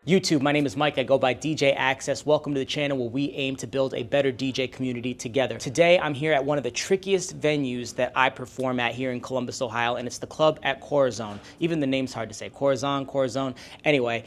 YouTube, my name is Mike. I go by DJ Access. Welcome to the channel where we aim to build a better DJ community together. Today, I'm here at one of the trickiest venues that I perform at here in Columbus, Ohio, and it's the club at Corazon. Even the name's hard to say. Corazon. Anyway,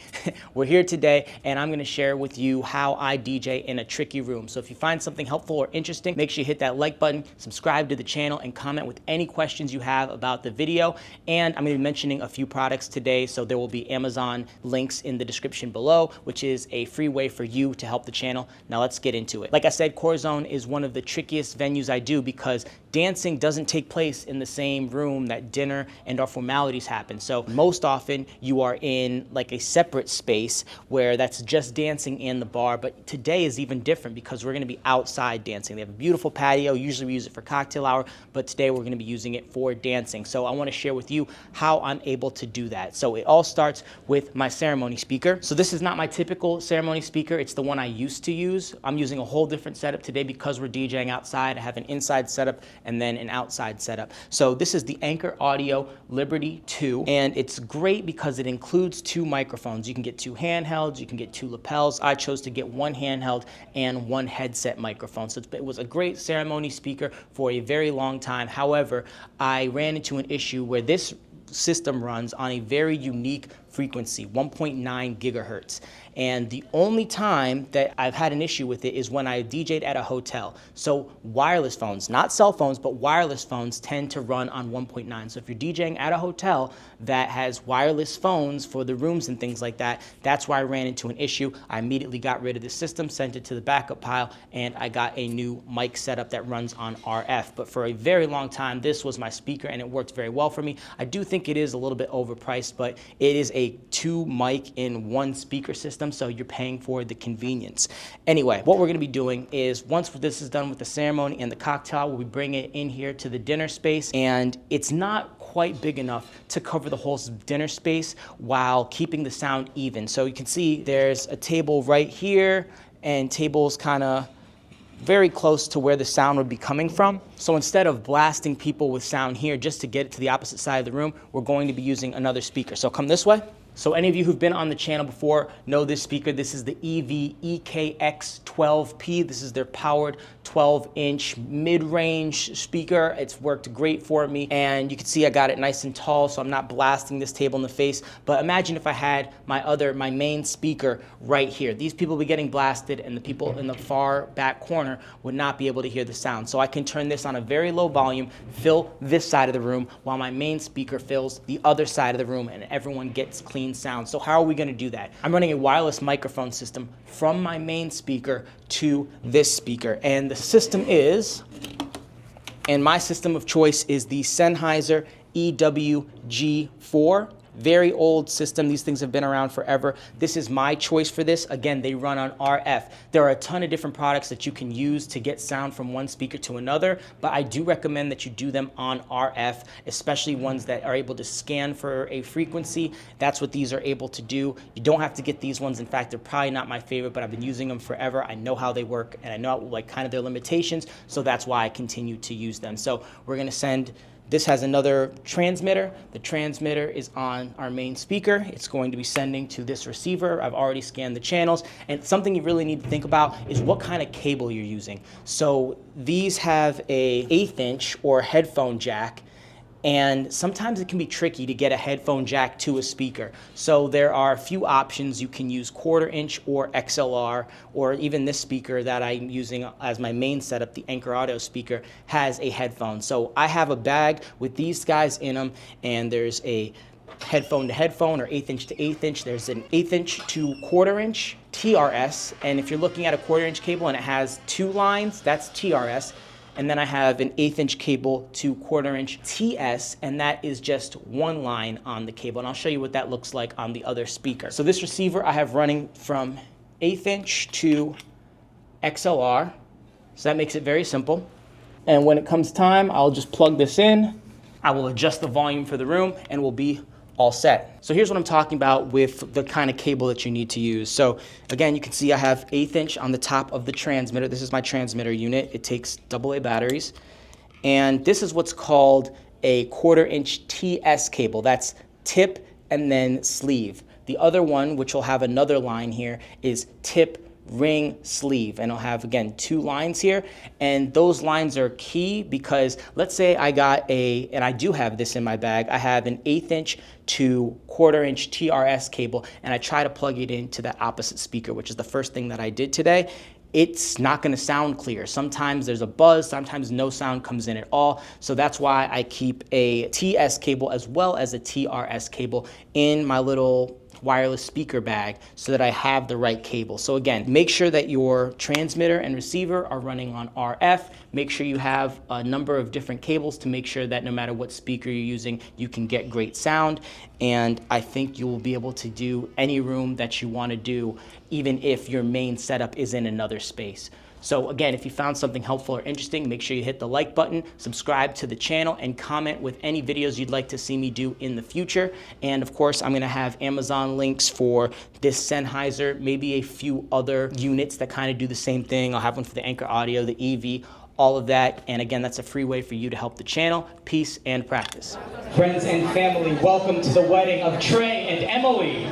we're here today, and I'm going to share with you how I DJ in a tricky room. So if you find something helpful or interesting, make sure you hit that like button, subscribe to the channel, and comment with any questions you have about the video. And I'm going to be mentioning a few products today, so there will be Amazon links in the description below, which is a free way for you to help the channel. Now let's get into it. Like I said, Corazon is one of the trickiest venues I do because dancing doesn't take place in the same room that dinner and our formalities happen. So most often you are in like a separate space where that's just dancing and the bar, but today is even different because we're gonna be outside dancing. They have a beautiful patio. Usually we use it for cocktail hour, but today we're gonna be using it for dancing. So I wanna share with you how I'm able to do that. So it all starts with my ceremony speaker. So this is not my typical ceremony speaker. It's the one I used to use. I'm using a whole different setup today because we're DJing outside. I have an inside setup and then an outside setup. So this is the Anchor Audio Liberty 2, and it's great because it includes two microphones. You can get two handhelds, you can get two lapels. I chose to get one handheld and one headset microphone. So it was a great ceremony speaker for a very long time. However, I ran into an issue where this system runs on a very unique frequency, 1.9 gigahertz. And the only time that I've had an issue with it is when I DJ'd at a hotel. So wireless phones, not cell phones, but wireless phones tend to run on 1.9. So if you're DJing at a hotel that has wireless phones for the rooms and things like that, that's where I ran into an issue. I immediately got rid of the system, sent it to the backup pile, and I got a new mic setup that runs on RF. But for a very long time, this was my speaker and it worked very well for me. I do think it is a little bit overpriced, but it is a two mic in one speaker system, so you're paying for the convenience. Anyway, what we're going to be doing is once this is done with the ceremony and the cocktail, we'll be bringing it in here to the dinner space, and it's not quite big enough to cover the whole dinner space while keeping the sound even. So you can see there's a table right here and tables kind of very close to where the sound would be coming from. So instead of blasting people with sound here just to get it to the opposite side of the room, we're going to be using another speaker. So come this way. So any of you who've been on the channel before know this speaker. This is the EV-EKX12P. This is their powered 12-inch mid-range speaker. It's worked great for me. And you can see I got it nice and tall, so I'm not blasting this table in the face. But imagine if I had my main speaker right here. These people would be getting blasted, and the people in the far back corner would not be able to hear the sound. So I can turn this on a very low volume, fill this side of the room, while my main speaker fills the other side of the room, and everyone gets clean sound. So how are we going to do that? I'm running a wireless microphone system from my main speaker to this speaker, and the system is, and my system of choice is the Sennheiser EWG4. Very old system. These things have been around forever. This is my choice for this. Again, they run on RF. There are a ton of different products that you can use to get sound from one speaker to another, but I do recommend that you do them on RF, especially ones that are able to scan for a frequency. That's what these are able to do. You don't have to get these ones. In fact, they're probably not my favorite, but I've been using them forever. I know how they work, and I know like kind of their limitations, so that's why I continue to use them. So we're going to send. This has another transmitter. The transmitter is on our main speaker. It's going to be sending to this receiver. I've already scanned the channels. And something you really need to think about is what kind of cable you're using. So these have a 1/8 inch or headphone jack, and sometimes it can be tricky to get a headphone jack to a speaker. So there are a few options. You can use 1/4 inch or XLR, or even this speaker that I'm using as my main setup, the Anchor Audio speaker, has a headphone. So I have a bag with these guys in them, and there's a headphone to headphone, or 1/8 inch to 1/8 inch. There's an 1/8 inch to 1/4 inch TRS, and if you're looking at a 1/4 inch cable and it has two lines, that's TRS. And then I have an 1/8 inch cable to 1/4 inch TS, and that is just one line on the cable. And I'll show you what that looks like on the other speaker. So this receiver I have running from 1/8 inch to XLR. So that makes it very simple. And when it comes time, I'll just plug this in. I will adjust the volume for the room, and we'll be all set. So here's what I'm talking about with the kind of cable that you need to use. So again, you can see I have 1/8 inch on the top of the transmitter. This is my transmitter unit. It takes AA batteries. And this is what's called a 1/4 inch TS cable. That's tip and then sleeve. The other one, which will have another line here, is tip, ring, sleeve, and I'll have, again, 2 lines here. And those lines are key because let's say I got and I do have this in my bag, I have an 1/8 inch to 1/4 inch TRS cable, and I try to plug it into the opposite speaker, which is the first thing that I did today. It's not going to sound clear. Sometimes there's a buzz, sometimes no sound comes in at all. So that's why I keep a TS cable as well as a TRS cable in my little wireless speaker bag so that I have the right cable. So again, make sure that your transmitter and receiver are running on RF. Make sure you have a number of different cables to make sure that no matter what speaker you're using, you can get great sound. And I think you will be able to do any room that you want to do, even if your main setup is in another space. So again, if you found something helpful or interesting, make sure you hit the like button, subscribe to the channel, and comment with any videos you'd like to see me do in the future. And of course, I'm gonna have Amazon links for this Sennheiser, maybe a few other units that kind of do the same thing. I'll have one for the Anchor Audio, the EV, all of that. And again, that's a free way for you to help the channel. Peace and practice. Friends and family, welcome to the wedding of Trey and Emily.